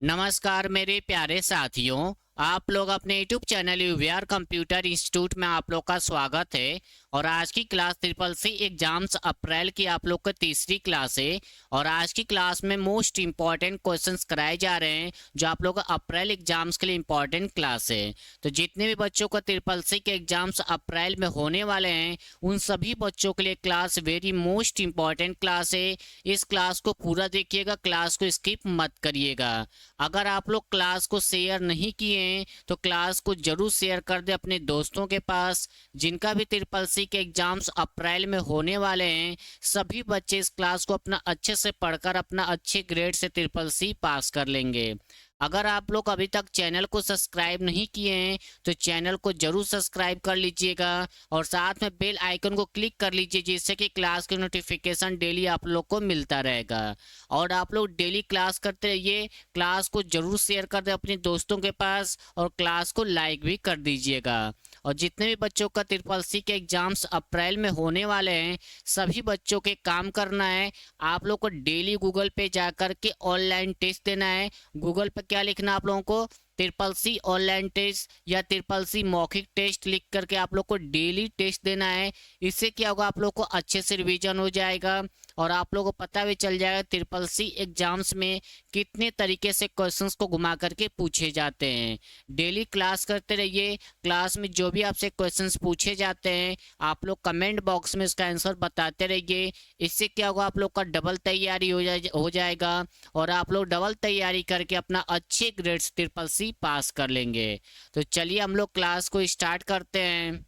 नमस्कार मेरे प्यारे साथियों। आप लोग अपने यूट्यूब चैनल यूवीआर कंप्यूटर इंस्टीट्यूट में आप लोग का स्वागत है। और आज की क्लास ट्रिपल सी एग्जाम्स अप्रैल की आप लोग का तीसरी क्लास है। और आज की क्लास में मोस्ट इंपॉर्टेंट क्वेश्चंस कराए जा रहे हैं जो आप लोग का अप्रैल एग्जाम्स के लिए इंपॉर्टेंट क्लास है। तो जितने भी बच्चों का ट्रिपल सी के एग्जाम्स अप्रैल में होने वाले हैं उन सभी बच्चों के लिए class very most important class है। इस क्लास को पूरा देखिएगा, क्लास को स्किप मत करिएगा। अगर आप लोग क्लास को शेयर नहीं किए हैं तो क्लास को जरूर शेयर कर दे अपने दोस्तों के पास। जिनका भी ट्रिपल सी के एग्जाम्स अप्रैल में होने वाले हैं सभी बच्चे इस क्लास को अपना अच्छे से पढ़कर अपना अच्छे ग्रेड से ट्रिपल सी पास कर लेंगे। अगर आप लोग अभी तक चैनल को सब्सक्राइब नहीं किए हैं तो चैनल को जरूर सब्सक्राइब कर लीजिएगा और साथ में बेल आइकन को क्लिक कर लीजिए जिससे कि क्लास के नोटिफिकेशन डेली आप लोग को मिलता रहेगा। और आप लोग डेली क्लास करते रहिए, क्लास को जरूर शेयर कर दें अपने दोस्तों के पास और क्लास को लाइक भी कर दीजिएगा। और जितने भी बच्चों का ट्रिपल सी के एग्जाम्स अप्रैल में होने वाले हैं सभी बच्चों के काम करना है। आप लोग को डेली गूगल पे जा कर के ऑनलाइन टेस्ट देना है। गूगल पे क्या लिखना आप लोगों को, ट्रिपल सी ऑनलाइन टेस्ट या ट्रिपल सी मौखिक टेस्ट लिख करके आप लोग को डेली टेस्ट देना है। इससे क्या होगा, आप लोग को अच्छे से रिवीजन हो जाएगा और आप लोगों को पता भी चल जाएगा ट्रिपल सी एग्जाम्स में कितने तरीके से क्वेश्चंस को घुमा करके पूछे जाते हैं। डेली क्लास करते रहिए, क्लास में जो भी आपसे क्वेश्चंस पूछे जाते हैं आप लोग कमेंट बॉक्स में इसका आंसर बताते रहिए। इससे क्या होगा, आप लोग का डबल तैयारी हो जाएगा और आप लोग डबल तैयारी करके अपना अच्छे ग्रेड्स ट्रिपल सी पास कर लेंगे। तो चलिए हम लोग क्लास को स्टार्ट करते हैं।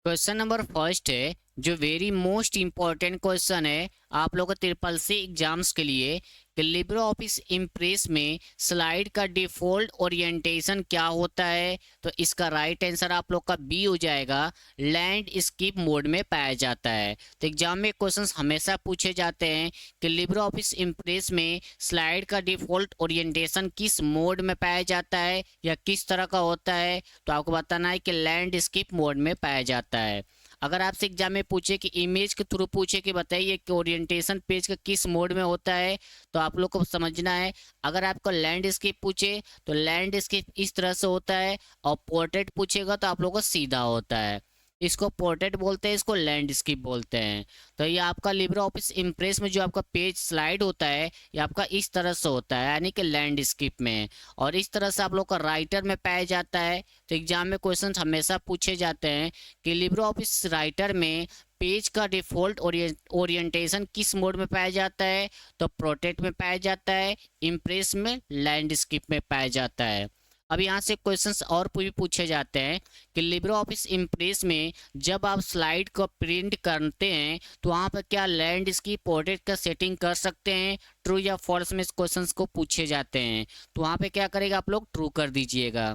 क्वेश्चन नंबर फर्स्ट है जो वेरी मोस्ट इंपॉर्टेंट क्वेश्चन है आप लोग ट्रिपल सी एग्जाम्स के लिए कि लिब्रे ऑफिस इम्प्रेस में स्लाइड का डिफॉल्ट ओरिएंटेशन क्या होता है। तो इसका राइट आंसर आप लोग का बी हो जाएगा, लैंडस्केप मोड में पाया जाता है। तो एग्जाम में क्वेश्चंस हमेशा पूछे जाते हैं कि लिब्रे ऑफिस इम्प्रेस में स्लाइड का डिफॉल्ट ओरिएंटेशन किस मोड में पाया जाता है या किस तरह का होता है। तो आपको बताना है कि लैंडस्केप मोड में पाया जाता है। अगर आपसे एग्जाम में पूछे कि इमेज के थ्रू पूछे कि बताइए कि ओरिएंटेशन पेज का किस मोड में होता है तो आप लोग को समझना है। अगर आपको लैंडस्केप पूछे तो लैंडस्केप इस तरह से होता है और पोर्ट्रेट पूछेगा तो आप लोग को सीधा होता है। इसको पोर्ट्रेट बोलते हैं, इसको लैंडस्केप बोलते हैं। तो ये आपका लिब्रे ऑफिस इम्प्रेस में जो आपका पेज स्लाइड होता है ये आपका इस तरह से होता है यानी कि लैंडस्केप में, और इस तरह से आप लोग का राइटर में पाया जाता है। तो एग्जाम में क्वेश्चन हमेशा पूछे जाते हैं कि लिब्रे ऑफिस राइटर में पेज का डिफॉल्ट ओरिएंटेशन किस मोड में पाया जाता है। तो पोर्ट्रेट में पाया जाता है, इम्प्रेस में, लैंडस्केप में पाया जाता है। अब यहाँ से क्वेश्चंस और भी पूछे जाते हैं कि लिब्रे ऑफिस इम्प्रेस में जब आप स्लाइड को प्रिंट करते हैं तो वहाँ पर क्या लैंडस्केप पोर्ट्रेट का सेटिंग कर सकते हैं, ट्रू या फॉल्स में क्वेश्चंस को पूछे जाते हैं। तो वहाँ पे क्या करेगा, आप लोग ट्रू कर दीजिएगा,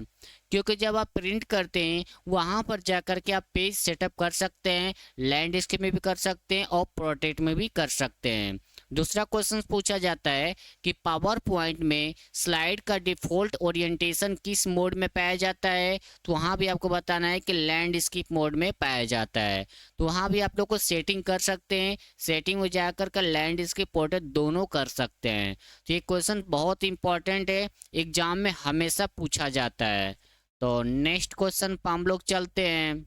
क्योंकि जब आप प्रिंट करते हैं वहाँ पर जा कर के आप पेज सेटअप कर सकते हैं, लैंडस्केप में भी कर सकते हैं और पोर्ट्रेट में भी कर सकते हैं। दूसरा क्वेश्चन पूछा जाता है कि पावर पॉइंट में स्लाइड का डिफॉल्ट ओरिएंटेशन किस मोड में पाया जाता है। तो वहाँ भी आपको बताना है कि लैंडस्केप मोड में पाया जाता है। तो वहाँ भी आप लोग को सेटिंग कर सकते हैं, सेटिंग में जाकर के लैंडस्केप पोर्ट्रेट दोनों कर सकते हैं। तो ये क्वेश्चन बहुत इंपॉर्टेंट है, एग्जाम में हमेशा पूछा जाता है। तो नेक्स्ट क्वेश्चन पर हम लोग चलते हैं।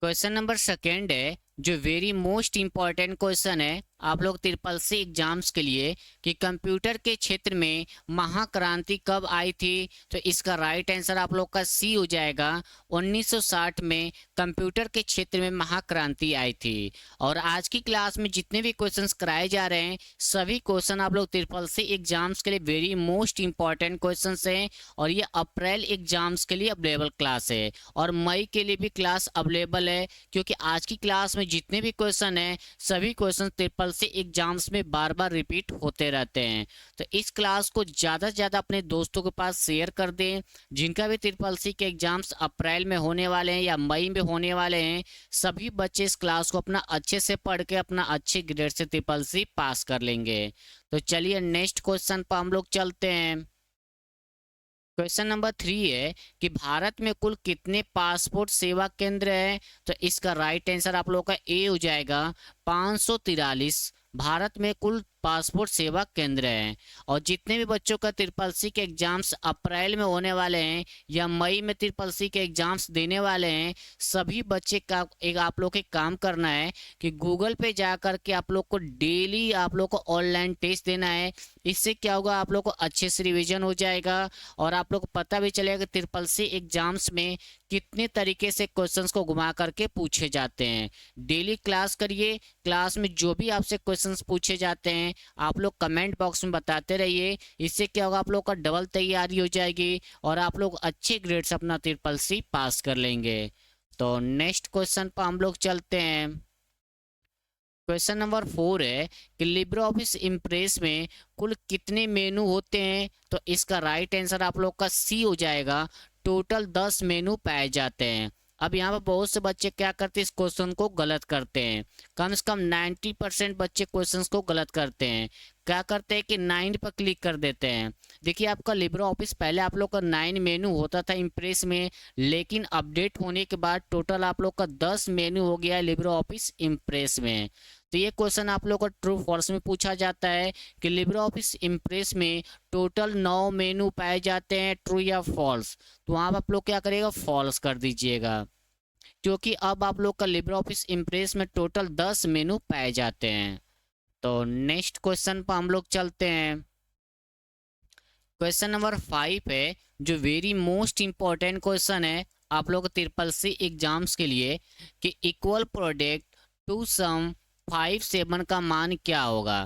क्वेश्चन नंबर सेकेंड है जो वेरी मोस्ट इंपॉर्टेंट क्वेश्चन है आप लोग ट्रिपल सी एग्जाम्स के लिए कि कंप्यूटर के क्षेत्र में महाक्रांति कब आई थी। तो इसका राइट आंसर आप लोग का सी हो जाएगा, 1960 में कंप्यूटर के क्षेत्र में महाक्रांति आई थी। और आज की क्लास में जितने भी क्वेश्चंस कराए जा रहे हैं सभी क्वेश्चन आप लोग ट्रिपल सी एग्जाम्स के लिए वेरी मोस्ट इंपॉर्टेंट क्वेश्चन हैं और ये अप्रैल एग्जाम्स के लिए अवेलेबल क्लास है और मई के लिए भी क्लास अवेलेबल है, क्योंकि आज की क्लास में जितने भी क्वेश्चन हैं सभी क्वेश्चन ट्रिपल से एग्जाम्स में बार बार रिपीट होते रहते हैं। तो इस क्लास को ज़्यादा से ज़्यादा अपने दोस्तों के पास शेयर कर दें। जिनका भी ट्रिपल सी के एग्जाम्स अप्रैल में होने वाले हैं या मई में होने वाले हैं सभी बच्चे इस क्लास को अपना अच्छे से पढ़ के अपना अच्छे ग्रेड से ट्रिपल सी पास कर लेंगे। तो चलिए नेक्स्ट क्वेश्चन पर हम लोग चलते हैं। क्वेश्चन नंबर 3 है कि भारत में कुल कितने पासपोर्ट सेवा केंद्र हैं। तो इसका राइट आंसर आप लोगों का ए हो जाएगा, 543। भारत में कुल पासपोर्ट सेवा केंद्र हैं। और जितने भी बच्चों का ट्रिपल सी के एग्जाम्स अप्रैल में होने वाले हैं या मई में ट्रिपल सी के एग्जाम्स देने वाले हैं, सभी बच्चे का एक आप लोग को काम करना है कि गूगल पे जा कर के आप लोग को डेली आप लोग को ऑनलाइन टेस्ट देना है। इससे क्या होगा, आप लोग को अच्छे से रिवीजन हो जाएगा और आप लोग को पता भी चलेगा कि ट्रिपल सी एग्जाम्स में कितने तरीके से क्वेश्चंस को घुमा करके पूछे जाते हैं। डेली क्लास करिए, क्लास में जो भी आपसे क्वेश्चंस पूछे जाते हैं आप लोग कमेंट बॉक्स में बताते रहिए। इससे क्या होगा, आप लोग का डबल तैयारी हो जाएगी और आप लोग अच्छे ग्रेड्स अपना ट्रिपल सी पास कर लेंगे। तो नेक्स्ट क्वेश्चन पर हम लोग चलते हैं। क्वेश्चन नंबर 4 है कि लिब्रे ऑफिस इम्प्रेस में कुल कितने मेनू होते हैं। तो इसका राइट आंसर आप लोग का सी हो जाएगा, टोटल 10 मेनू पाए जाते हैं। अब यहाँ पर बहुत से बच्चे क्या करते हैं, इस क्वेश्चन को गलत करते हैं। कम से कम 90% बच्चे क्वेश्चन को गलत करते हैं। क्या करते हैं कि 9 पर क्लिक कर देते हैं। देखिए आपका लिब्रे ऑफिस पहले आप लोग का 9 मेनू होता था इम्प्रेस में, लेकिन अपडेट होने के बाद टोटल आप लोग का 10 मेनू हो गया है लिब्रे ऑफिस इम्प्रेस में। तो ये क्वेश्चन आप लोग को ट्रू फॉल्स में पूछा जाता है कि लिब्रे ऑफिस इम्प्रेस में टोटल 9 मेनू पाए जाते हैं, ट्रू या फॉल्स। तो वहाँ आप लोग क्या करेगा, फॉल्स कर दीजिएगा, क्योंकि अब आप लोग का लिब्रे ऑफिस इम्प्रेस में टोटल 10 मेनू पाए जाते हैं। तो नेक्स्ट क्वेश्चन पर हम लोग चलते हैं। क्वेश्चन नंबर 5 है जो वेरी मोस्ट इंपॉर्टेंट क्वेश्चन है आप लोग ट्रिपल सी एग्जाम्स के लिए कि इक्वल प्रोडक्ट टू सम 5 7 का मान क्या होगा।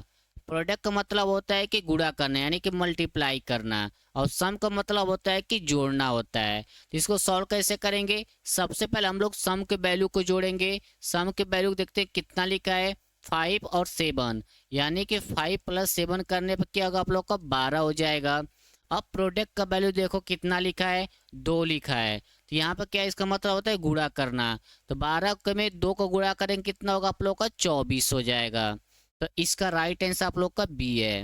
प्रोडक्ट का मतलब होता है कि गुणा करना यानी कि मल्टीप्लाई करना, और सम का मतलब होता है कि जोड़ना होता है। तो इसको सॉल्व कैसे करेंगे, सबसे पहले हम लोग सम के वैल्यू को जोड़ेंगे। सम के वैल्यू देखते हैं कितना लिखा है, 5 और 7, यानी कि 5 + 7 करने पर क्या होगा, आप लोग का 12 हो जाएगा। अब प्रोडक्ट का वैल्यू देखो कितना लिखा है, 2 लिखा है। तो यहाँ पर क्या इसका मतलब होता है गुणा करना। तो 12 में 2 को गुणा करेंगे कितना होगा, आप लोग का 24 हो जाएगा। तो इसका राइट आंसर आप लोग का बी है।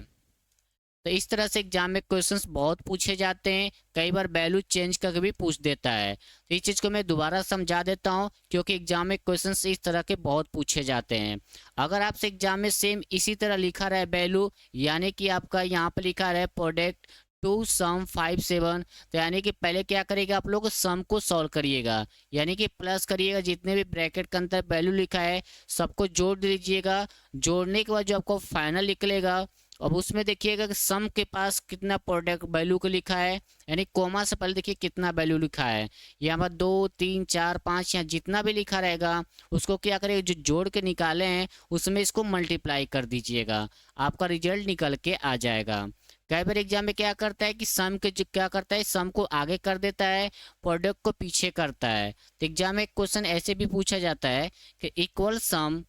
तो इस तरह से एग्जाम में क्वेश्चंस बहुत पूछे जाते हैं, कई बार वैल्यू चेंज करके भी पूछ देता है। तो इस चीज़ को मैं दोबारा समझा देता हूँ, क्योंकि एग्जाम में क्वेश्चंस इस तरह के बहुत पूछे जाते हैं। अगर आपसे एग्जाम में सेम इसी तरह लिखा रहा है वैल्यू, यानी कि आपका यहाँ पर लिखा रहा है प्रोडक्ट टू सम 5 7, तो यानी कि पहले क्या करेगा, आप लोग सम को सॉल्व करिएगा, यानी कि प्लस करिएगा, जितने भी ब्रैकेट के अंदर वैल्यू लिखा है सबको जोड़ दीजिएगा। जोड़ने के बाद जो आपको फाइनल निकलेगा, अब उसमें देखिएगा कि सम के पास कितना प्रोडक्ट वैल्यू को लिखा है, यानी कोमा से पहले देखिए कितना वैल्यू लिखा है। यहाँ पर 2 3 4 5 यहाँ जितना भी लिखा रहेगा उसको क्या करेगा, जो जोड़ के निकाले हैं उसमें इसको मल्टीप्लाई कर दीजिएगा, आपका रिजल्ट निकल के आ जाएगा। कई बार एग्जाम में क्या करता है कि सम के क्या करता है, सम को आगे कर देता है, प्रोडक्ट को पीछे करता है। तो एग्जाम में एक क्वेश्चन ऐसे भी पूछा जाता है कि इक्वल सम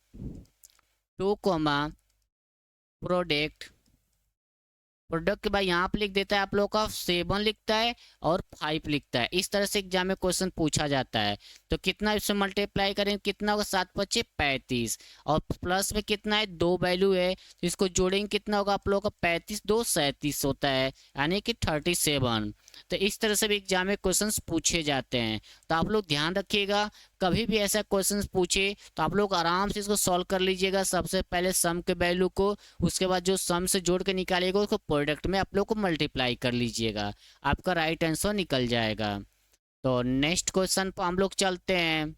2 प्रोडक्ट, प्रोडक्ट के बाद यहाँ पे लिख देता है आप लोग का 7 लिखता है और 5 लिखता है। इस तरह से एग्जाम में क्वेश्चन पूछा जाता है। तो कितना इससे मल्टीप्लाई करें, कितना होगा, 7 × 5 = 35, और प्लस में कितना है, 2 वैल्यू है, तो इसको जोड़ेंगे कितना होगा, आप लोग का 35 2 37 होता है, यानी कि 37। तो इस तरह से भी एग्जाम में क्वेश्चंस पूछे जाते हैं। तो आप लोग ध्यान रखिएगा, कभी भी ऐसा क्वेश्चंस पूछे तो आप लोग आराम से इसको सॉल्व कर लीजिएगा। सबसे पहले सम के वैल्यू को, उसके बाद जो सम से जोड़ के निकालिएगा उसको प्रोडक्ट में आप लोग को मल्टीप्लाई कर लीजिएगा, आपका राइट आंसर निकल जाएगा। तो नेक्स्ट क्वेश्चन पर हम लोग चलते हैं।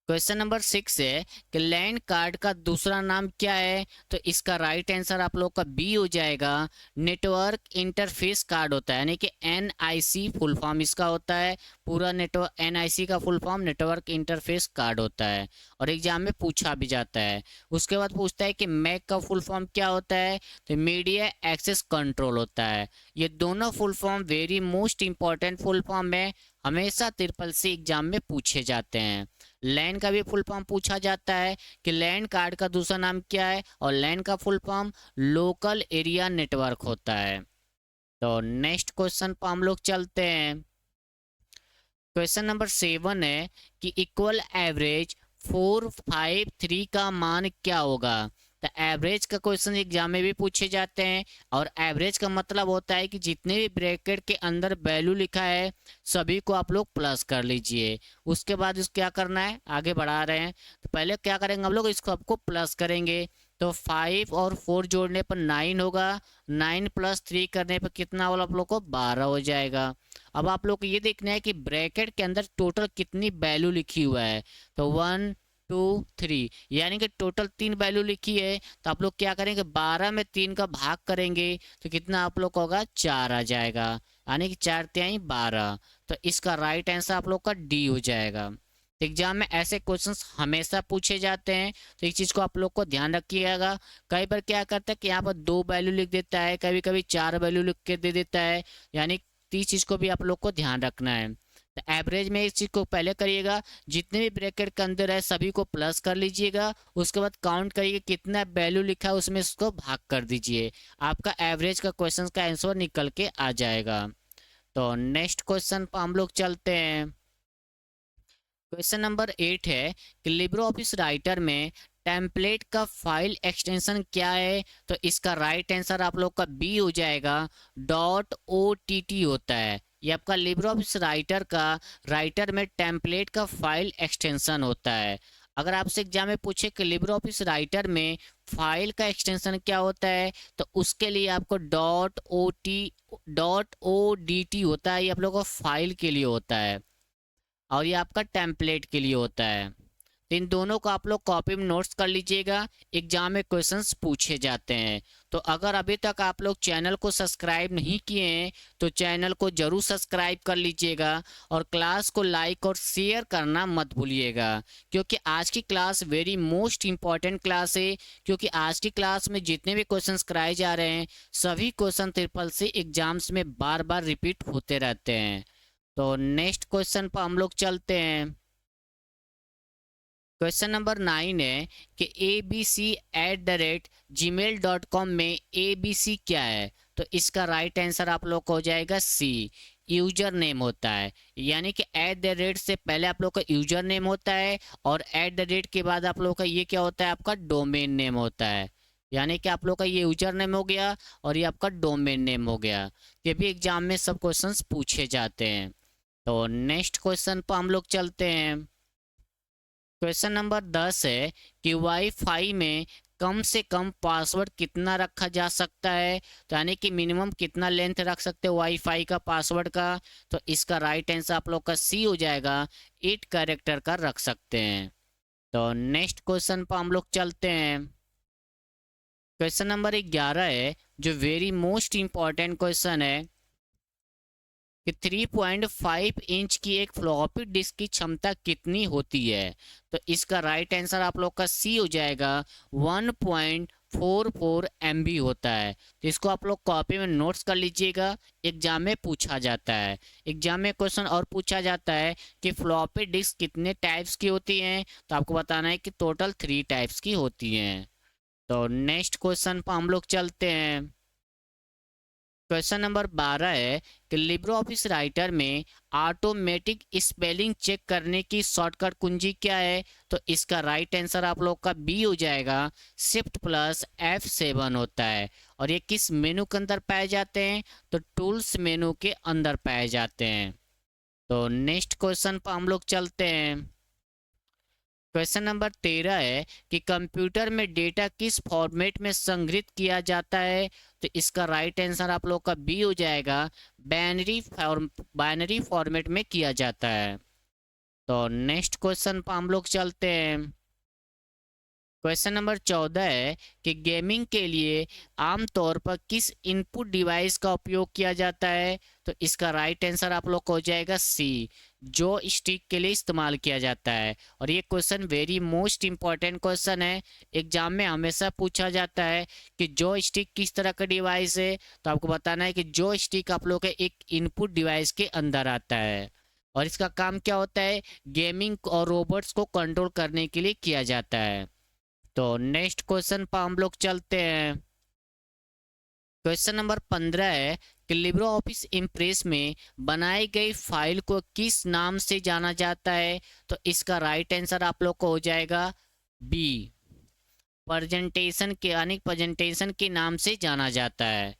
क्वेश्चन नंबर 6 है कि लैंड कार्ड का दूसरा नाम क्या है। तो इसका राइट आंसर आप लोग का बी हो जाएगा, नेटवर्क इंटरफेस कार्ड होता है, यानी कि NIC फुल फॉर्म इसका होता है। पूरा नेटवर्क NIC का full form network interface card होता है, और एग्जाम में पूछा भी जाता है। उसके बाद पूछता है कि मैक का फुल फॉर्म क्या होता है, तो मीडिया एक्सेस कंट्रोल होता है। ये दोनों full form very most important full form है, हमेशा ट्रिपल सी एग्जाम में पूछे जाते हैं। लैंड का भी फुल फॉर्म पूछा जाता है कि लैंड कार्ड का दूसरा नाम क्या है, और लैंड का full form local area network होता है। तो नेक्स्ट क्वेश्चन पर हम लोग चलते हैं। क्वेश्चन नंबर 7 है कि इक्वल एवरेज 4 5 3 का मान क्या होगा। तो एवरेज का क्वेश्चन एग्जाम में भी पूछे जाते हैं, और एवरेज का मतलब होता है कि जितने भी ब्रैकेट के अंदर वैल्यू लिखा है सभी को आप लोग प्लस कर लीजिए। उसके बाद इसको क्या करना है, आगे बढ़ा रहे हैं, तो पहले क्या करेंगे हम लोग, इसको आपको प्लस करेंगे। तो 5 और 4 जोड़ने पर 9 होगा, 9 प्लस 3 करने पर कितना वाला आप लोग को 12 हो जाएगा। अब आप लोग को ये देखना है कि ब्रैकेट के अंदर टोटल कितनी वैल्यू लिखी हुआ है। तो 1 2 3 यानी कि टोटल 3 वैल्यू लिखी है। तो आप लोग क्या करेंगे, 12 में 3 का भाग करेंगे तो कितना आप लोग का होगा, 4 आ जाएगा, यानी कि 4 तिहाई 12। तो इसका राइट आंसर आप लोग का डी हो जाएगा। एग्जाम में ऐसे क्वेश्चंस हमेशा पूछे जाते हैं, तो एक चीज को आप लोग को ध्यान रखिएगा। कई बार क्या करता है कि यहाँ पर 2 वैल्यू लिख देता है, कभी कभी 4 वैल्यू लिख के दे देता है, यानी तीस चीज को भी आप लोग को ध्यान रखना है। तो एवरेज में इस चीज को पहले करिएगा, जितने भी ब्रैकेट के अंदर है सभी को प्लस कर लीजिएगा, उसके बाद काउंट करिए कितना वैल्यू लिखा है उसमें उसको भाग कर दीजिए, आपका एवरेज का क्वेश्चन का आंसर निकल के आ जाएगा। तो नेक्स्ट क्वेश्चन पर हम लोग चलते हैं। क्वेश्चन नंबर 8 है कि लिब्रो ऑफिस राइटर में टेम्पलेट का फाइल एक्सटेंशन क्या है। तो इसका राइट आंसर आप लोग का बी हो जाएगा, डॉट ओ टी टी होता है। ये आपका लिब्रो ऑफिस राइटर का राइटर में टेम्पलेट का फाइल एक्सटेंशन होता है। अगर आपसे एग्जाम में पूछे कि लिब्रो ऑफिस राइटर में फाइल का एक्सटेंशन क्या होता है, तो उसके लिए आपको डॉट ओ डी टी होता है, ये आप लोगों को फाइल के लिए होता है और ये आपका टेम्पलेट के लिए होता है। तो इन दोनों को आप लोग कॉपी में नोट्स कर लीजिएगा, एग्जाम में क्वेश्चंस पूछे जाते हैं। तो अगर अभी तक आप लोग चैनल को सब्सक्राइब नहीं किए हैं तो चैनल को जरूर सब्सक्राइब कर लीजिएगा और क्लास को लाइक और शेयर करना मत भूलिएगा, क्योंकि आज की class very most important class है। क्योंकि आज की क्लास में जितने भी क्वेश्चंस कराए जा रहे हैं सभी क्वेश्चन ट्रिपल सी एग्जाम्स में बार बार रिपीट होते रहते हैं। तो नेक्स्ट क्वेश्चन पर हम लोग चलते हैं। क्वेश्चन नंबर 9 है कि abc@gmail.com में abc क्या है। तो इसका राइट आंसर आप लोग को हो जाएगा सी, यूजर नेम होता है। यानी कि @ से पहले आप लोग का यूजर नेम होता है और @ के बाद आप लोग का ये क्या होता है, आपका डोमेन नेम होता है। यानी कि आप लोग का ये यूजर नेम हो गया और ये आपका डोमेन नेम हो गया। ये भी एग्जाम में सब क्वेश्चंस पूछे जाते हैं। तो नेक्स्ट क्वेश्चन पर हम लोग चलते हैं। क्वेश्चन नंबर 10 है कि वाईफाई में कम से कम पासवर्ड कितना रखा जा सकता है। तो यानी कि मिनिमम कितना लेंथ रख सकते हो वाईफाई का पासवर्ड का। तो इसका राइट आंसर आप लोग का सी हो जाएगा, 8 कैरेक्टर का रख सकते हैं। तो नेक्स्ट क्वेश्चन पर हम लोग चलते हैं। क्वेश्चन नंबर 11 है जो वेरी मोस्ट इंपॉर्टेंट क्वेश्चन है कि 3.5 इंच की एक फ्लॉपी डिस्क की क्षमता कितनी होती है। तो इसका राइट आंसर आप लोग का सी हो जाएगा, 1.44 MB होता है। तो इसको आप लोग कॉपी में नोट्स कर लीजिएगा, एग्जाम में पूछा जाता है। एग्जाम में क्वेश्चन और पूछा जाता है कि फ्लॉपी डिस्क कितने टाइप्स की होती हैं। तो आपको बताना है कि टोटल 3 टाइप्स की होती हैं। तो नेक्स्ट क्वेश्चन पर हम लोग चलते हैं। क्वेश्चन नंबर 12 है कि लिब्रो ऑफिस राइटर में ऑटोमेटिक स्पेलिंग चेक करने की शॉर्टकट कुंजी क्या है। तो इसका राइट आंसर आप लोग का बी हो जाएगा, शिफ्ट प्लस F7 होता है। और ये किस मेनू के अंदर पाए जाते हैं, तो टूल्स मेनू के अंदर पाए जाते हैं। तो नेक्स्ट क्वेश्चन पर हम लोग चलते हैं। क्वेश्चन नंबर 13 है कि कंप्यूटर में डेटा किस फॉर्मेट में संग्रहित किया जाता है। तो इसका राइट आंसर आप लोग का बी हो जाएगा, बाइनरी फॉर्मेट में किया जाता है। तो नेक्स्ट क्वेश्चन पर हम लोग चलते हैं। क्वेश्चन नंबर 14 है कि गेमिंग के लिए आमतौर पर किस इनपुट डिवाइस का उपयोग किया जाता है। तो इसका राइट आंसर आप लोग को हो जाएगा सी, जो स्टिक के लिए इस्तेमाल किया जाता है। और ये question very most important question है, एग्जाम में हमेशा पूछा जाता है कि जो स्टिक किस तरह का डिवाइस है। तो आपको बताना है कि जो स्टिक आप लोग के एक इनपुट डिवाइस के अंदर आता है और इसका काम क्या होता है, गेमिंग और रोबोट्स को कंट्रोल करने के लिए किया जाता है। तो नेक्स्ट क्वेश्चन पर हम लोग चलते हैं। क्वेश्चन नंबर 15 है कि लिब्रो ऑफिस इम्प्रेस में बनाई गई फाइल को किस नाम से जाना जाता है। तो इसका राइट आंसर आप लोग को हो जाएगा बी, प्रेजेंटेशन के यानी प्रेजेंटेशन के नाम से जाना जाता है।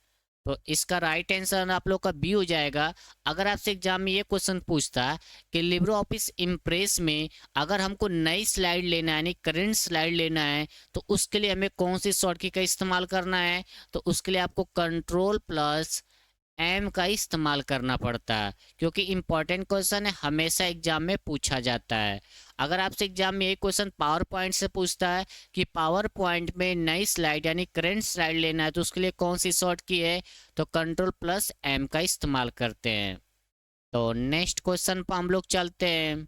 तो इसका राइट आंसर आप लोग का बी हो जाएगा। अगर आपसे एग्जाम में ये क्वेश्चन पूछता कि लिब्रो ऑफिस इम्प्रेस में अगर हमको नई स्लाइड लेना है, यानी करंट स्लाइड लेना है, तो उसके लिए हमें कौन सी शॉर्टकट का इस्तेमाल करना है, तो उसके लिए आपको कंट्रोल प्लस एम का इस्तेमाल करना पड़ता है, क्योंकि इंपॉर्टेंट क्वेश्चन है, हमेशा एग्जाम में पूछा जाता है। अगर आपसे एग्जाम में एक क्वेश्चन पावर पॉइंट से पूछता है कि पावर पॉइंट में नई स्लाइड यानी करंट स्लाइड लेना है, तो उसके लिए कौन सी शॉर्ट की है, तो कंट्रोल प्लस एम का इस्तेमाल करते हैं। तो नेक्स्ट क्वेश्चन पर हम लोग चलते हैं।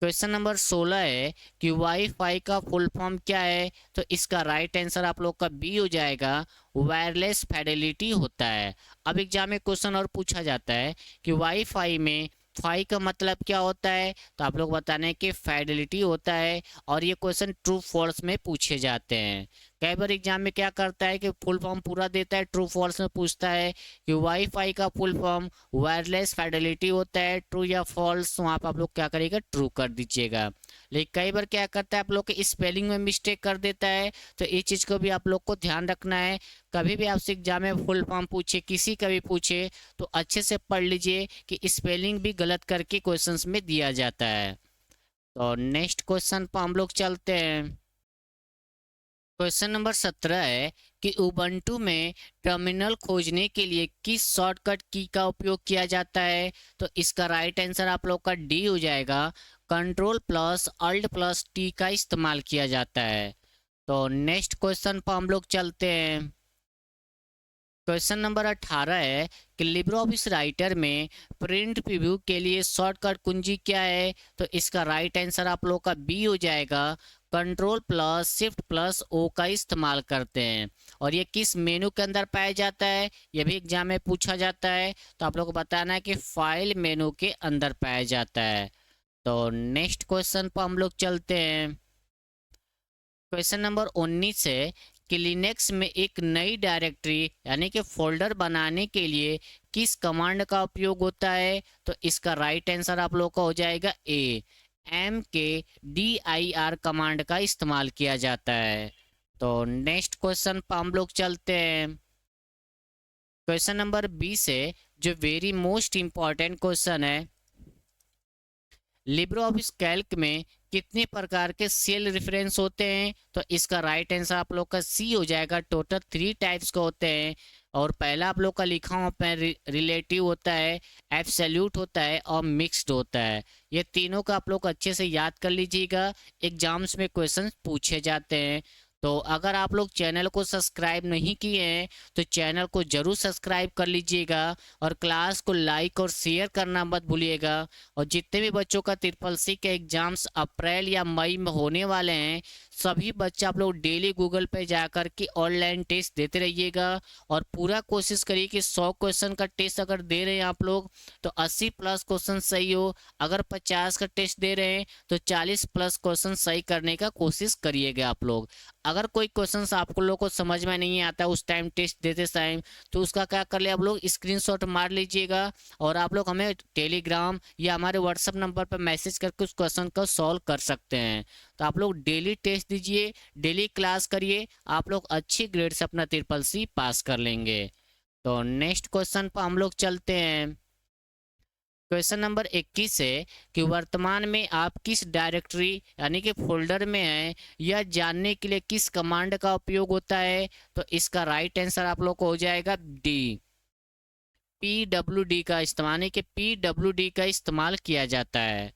क्वेश्चन नंबर 16 है कि वाईफाई का फुल फॉर्म क्या है, तो इसका राइट आंसर आप लोग का बी हो जाएगा, वायरलेस फिडेलिटी होता है। अब एग्जाम में क्वेश्चन और पूछा जाता है कि वाईफाई में फाई का मतलब क्या होता है, तो आप लोग बताने कि फिडेलिटी होता है, और ये क्वेश्चन ट्रू फॉल्स में पूछे जाते हैं। कई बार एग्जाम में क्या करता है कि फुल फॉर्म पूरा देता है, ट्रू फॉल्स में पूछता है कि वाईफाई का फुल फॉर्म वायरलेस फिडेलिटी होता है, ट्रू या फॉल्स, वहाँ पर आप लोग क्या करिएगा, ट्रू कर दीजिएगा। लेकिन कई बार क्या करता है, आप लोग के स्पेलिंग में मिस्टेक कर देता है, तो इस चीज़ को भी आप लोग को ध्यान रखना है। कभी भी आपसे एग्जाम में फुल फॉर्म पूछे, किसी का भी पूछे, तो अच्छे से पढ़ लीजिए कि स्पेलिंग भी गलत करके क्वेश्चंस में दिया जाता है। तो नेक्स्ट क्वेश्चन पर हम लोग चलते हैं। क्वेश्चन नंबर 17 है कि उबंटू में टर्मिनल खोजने के लिए किस शॉर्टकट की का उपयोग किया जाता है, तो इसका राइट आंसर आप लोग का डी हो जाएगा, control plus alt plus T का इस्तेमाल किया जाता है। तो नेक्स्ट क्वेश्चन पर हम लोग चलते हैं। क्वेश्चन नंबर 18 है कि लिब्रो ऑफिस राइटर में प्रिंट प्रीव्यू के लिए शॉर्टकट कुंजी क्या है, तो इसका राइट आंसर आप लोग का बी हो जाएगा, control plus shift plus O का इस्तेमाल करते हैं। और ये किस मेनू के अंदर पाया जाता है, ये भी एग्जाम में पूछा जाता है, तो आप लोग को बताना है कि फाइल मेनू के अंदर पाया जाता है। तो नेक्स्ट क्वेश्चन पर हम लोग चलते हैं। क्वेश्चन नंबर 19 है कि लिनक्स में एक नई डायरेक्टरी यानी कि फोल्डर बनाने के लिए किस कमांड का उपयोग होता है, तो इसका राइट आंसर आप लोग का हो जाएगा ए, MKDIR कमांड का इस्तेमाल किया जाता है। तो नेक्स्ट क्वेश्चन पर हम लोग चलते हैं। क्वेश्चन नंबर 20 है जो वेरी मोस्ट इंपॉर्टेंट क्वेश्चन है, लिब्रो ऑफिस कैल्क में कितने प्रकार के सेल रेफरेंस होते हैं, तो इसका राइट आंसर आप लोग का सी हो जाएगा, टोटल 3 टाइप्स के होते हैं। और पहला आप लोग का लिखा हुआ पे रिलेटिव होता है, एब्सोल्यूट होता है और मिक्स्ड होता है। ये तीनों का आप लोग अच्छे से याद कर लीजिएगा, एग्जाम्स में क्वेश्चन पूछे जाते हैं। तो अगर आप लोग चैनल को सब्सक्राइब नहीं किए हैं, तो चैनल को जरूर सब्सक्राइब कर लीजिएगा, और क्लास को लाइक और शेयर करना मत भूलिएगा। और जितने भी बच्चों का ट्रिपल सी के एग्जाम्स अप्रैल या मई में होने वाले हैं, सभी बच्चे आप लोग डेली गूगल पे जाकर के ऑनलाइन टेस्ट देते रहिएगा, और पूरा कोशिश करिए कि 100 क्वेश्चन का टेस्ट अगर दे रहे हैं आप लोग, तो 80 प्लस क्वेश्चन सही हो। अगर 50 का टेस्ट दे रहे हैं, तो 40 प्लस क्वेश्चन सही करने का कोशिश करिएगा आप लोग। अगर कोई क्वेश्चन आपको लोग को समझ में नहीं आता उस टाइम टेस्ट देते टाइम, तो उसका क्या कर ले आप लोग, स्क्रीनशॉट मार लीजिएगा, और आप लोग हमें टेलीग्राम या हमारे व्हाट्सएप नंबर पर मैसेज करके उस क्वेश्चन को सॉल्व कर सकते हैं। तो आप लोग डेली टेस्ट दीजिए, डेली क्लास करिए, आप लोग अच्छी ग्रेड से अपना ट्रिपल सी पास कर लेंगे। तो नेक्स्ट क्वेश्चन पर हम लोग चलते हैं। क्वेश्चन नंबर 21 है कि वर्तमान में आप किस डायरेक्टरी यानी कि फोल्डर में हैं, यह जानने के लिए किस कमांड का उपयोग होता है, तो इसका राइट आंसर आप लोग को हो जाएगा डी, PWD का इस्तेमाल, यानी कि PWD का इस्तेमाल किया जाता है।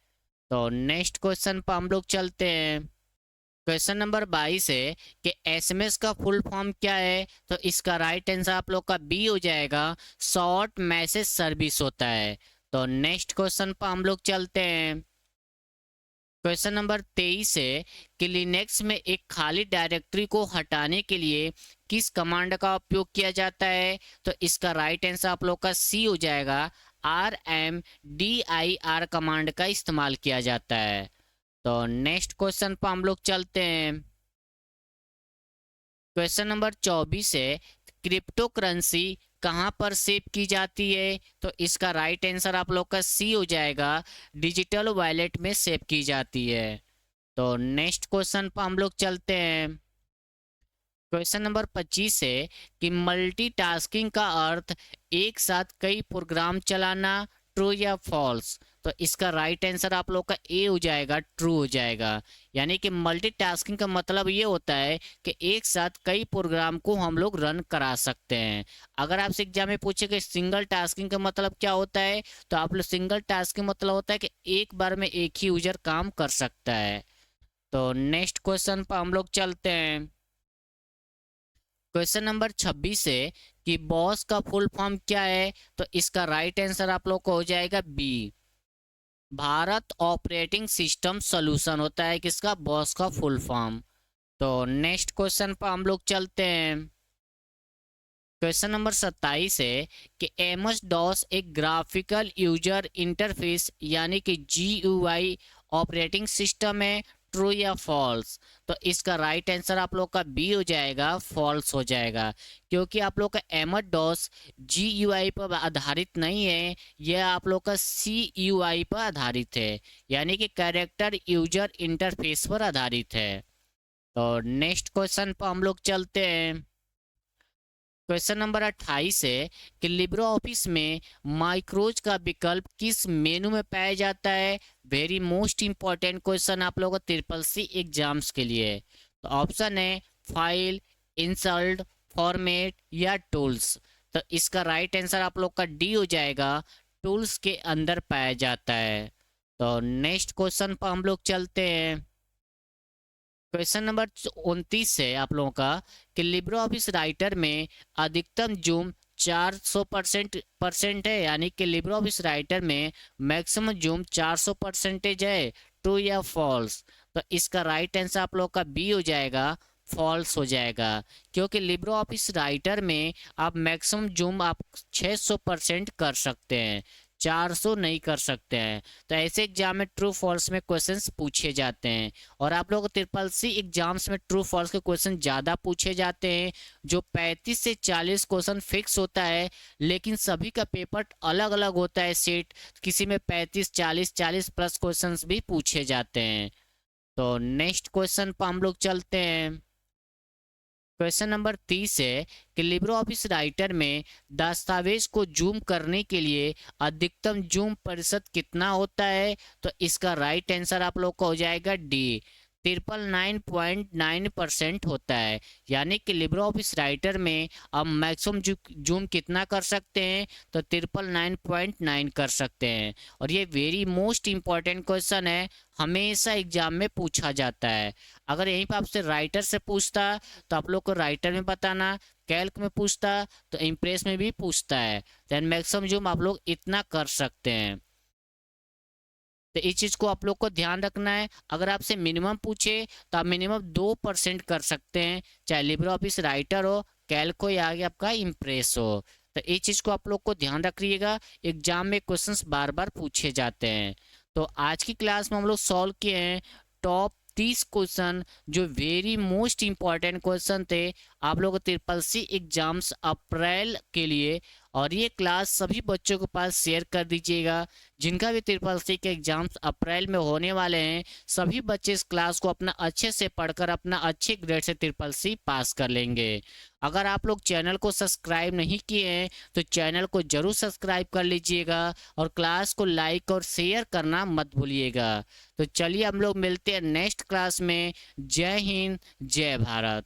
तो नेक्स्ट क्वेश्चन पर हम लोग चलते हैं। क्वेश्चन नंबर 22 है कि SMS का फुल फॉर्म क्या है, तो इसका राइट आंसर आप लोग का बी हो जाएगा, शॉर्ट मैसेज सर्विस होता है। तो नेक्स्ट क्वेश्चन पर हम लोग चलते हैं। क्वेश्चन नंबर 23 है कि लिनक्स में एक खाली डायरेक्टरी को हटाने के लिए किस कमांड का उपयोग किया जाता है, तो इसका राइट आंसर आप लोग का सी हो जाएगा, RMDIR कमांड का इस्तेमाल किया जाता है। तो नेक्स्ट क्वेश्चन पर हम लोग चलते हैं। क्वेश्चन नंबर 24 है क्रिप्टो करेंसी कहाँ पर सेव की जाती है, तो इसका राइट आंसर आप लोग का सी हो जाएगा, डिजिटल वॉलेट में सेव की जाती है। तो नेक्स्ट क्वेश्चन पर हम लोग चलते हैं। क्वेश्चन नंबर 25 है कि मल्टीटास्किंग का अर्थ एक साथ कई प्रोग्राम चलाना, ट्रू या फॉल्स। तो इसका राइट आंसर आप लोग का ए हो जाएगा, ट्रू हो जाएगा। यानी कि मल्टीटास्किंग का मतलब ये होता है कि एक साथ कई प्रोग्राम को हम लोग रन करा सकते हैं। अगर आपसे एग्जाम में पूछे कि सिंगल टास्किंग का मतलब क्या होता है, तो आप लोग सिंगल टास्किंग मतलब होता है कि एक बार में एक ही यूजर काम कर सकता है। तो नेक्स्ट क्वेश्चन पर हम लोग चलते हैं। क्वेश्चन नंबर 26 है कि बॉस का फुल फॉर्म क्या है। तो इसका राइट आंसर आप लोग को हो जाएगा B, Bharat operating system solution होता है किसका, बॉस का फुल फॉर्म। तो नेक्स्ट क्वेश्चन पर हम लोग चलते हैं। क्वेश्चन नंबर 27 है कि एमएस डॉस एक ग्राफिकल यूजर इंटरफेस यानी कि जीयूआई ऑपरेटिंग सिस्टम है, ट्रू या फॉल्स। तो इसका राइट आंसर आप लोग का बी हो जाएगा, फॉल्स हो जाएगा। क्योंकि आप लोग का एमएस डॉस जीयूआई पर आधारित नहीं है, यह आप लोग का सीयूआई पर आधारित है, यानी कि कैरेक्टर यूजर इंटरफेस पर आधारित है। तो नेक्स्ट क्वेश्चन पर हम लोग चलते हैं। क्वेश्चन नंबर 28 है कि लिब्रो ऑफिस में माइक्रोज का विकल्प किस मेनू में पाया जाता है। वेरी मोस्ट इंपॉर्टेंट क्वेश्चन आप लोगों को ट्रिपल सी एग्जाम्स के लिए। तो ऑप्शन है फाइल, इंसर्ट, फॉर्मेट या टूल्स। तो इसका राइट आंसर आप लोग का डी हो जाएगा, टूल्स के अंदर पाया जाता है। तो नेक्स्ट क्वेश्चन पर हम लोग चलते हैं। क्वेश्चन नंबर 29 है आप लोगों का कि लिब्रो ऑफिस राइटर में अधिकतम जूम 400% है, यानी कि लिब्रो ऑफिस राइटर में मैक्सिमम जूम 400% है, ट्रू या फॉल्स। तो इसका राइट आंसर आप लोग का बी हो जाएगा, फॉल्स हो जाएगा। क्योंकि लिब्रो ऑफिस राइटर में आप मैक्सिमम जूम आप 600% कर सकते हैं, 400 नहीं कर सकते हैं। तो ऐसे एग्जाम में ट्रू फॉल्स में क्वेश्चंस पूछे जाते हैं। और आप लोग ट्रिपल सी एग्जाम्स में ट्रू फॉल्स के क्वेश्चन ज़्यादा पूछे जाते हैं, जो 35 से 40 क्वेश्चन फिक्स होता है, लेकिन सभी का पेपर अलग अलग होता है सेट। किसी में 35, 40, 40 प्लस क्वेश्चंस भी पूछे जाते हैं। तो नेक्स्ट क्वेश्चन पर हम लोग चलते हैं। क्वेश्चन नंबर 30 है कि लिब्रो ऑफिस राइटर में दस्तावेज को जूम करने के लिए अधिकतम जूम प्रतिशत कितना होता है। तो इसका राइट आंसर आप लोग का हो जाएगा डी, 999.9% होता है। यानी कि लिब्रो ऑफिस राइटर में आप मैक्सिमम जूम कितना कर सकते हैं, तो 999.9 कर सकते हैं। और ये वेरी मोस्ट इंपॉर्टेंट क्वेश्चन है, हमेशा एग्जाम में पूछा जाता है। अगर यहीं पर आपसे राइटर से पूछता तो आप लोग को राइटर में बताना, कैल्क में पूछता तो इम्प्रेस में भी पूछता है, देन मैक्सिमम जूम आप लोग इतना कर सकते हैं। तो इस चीज को आप लोग को ध्यान रखना है। अगर आपसे मिनिमम पूछे तो आप मिनिमम 2% कर सकते हैं, चाहे लिब्रो ऑफिस राइटर हो, कैल्क हो या आगे आपका इम्प्रेस हो। तो इस चीज को आप लोग को ध्यान रखिएगा, एग्जाम में क्वेश्चंस बार बार पूछे जाते हैं। तो आज की क्लास में हम लोग सॉल्व किए हैं टॉप 30 क्वेश्चन, जो वेरी मोस्ट इंपॉर्टेंट क्वेश्चन थे आप लोग ट्रिपल सी एग्जाम्स अप्रैल के लिए। और ये क्लास सभी बच्चों के पास शेयर कर दीजिएगा, जिनका भी ट्रिपल सी के एग्जाम्स अप्रैल में होने वाले हैं। सभी बच्चे इस क्लास को अपना अच्छे से पढ़कर अपना अच्छे ग्रेड से ट्रिपल सी पास कर लेंगे। अगर आप लोग चैनल को सब्सक्राइब नहीं किए हैं तो चैनल को जरूर सब्सक्राइब कर लीजिएगा, और क्लास को लाइक और शेयर करना मत भूलिएगा। तो चलिए हम लोग मिलते हैं नेक्स्ट क्लास में। जय हिंद, जय भारत।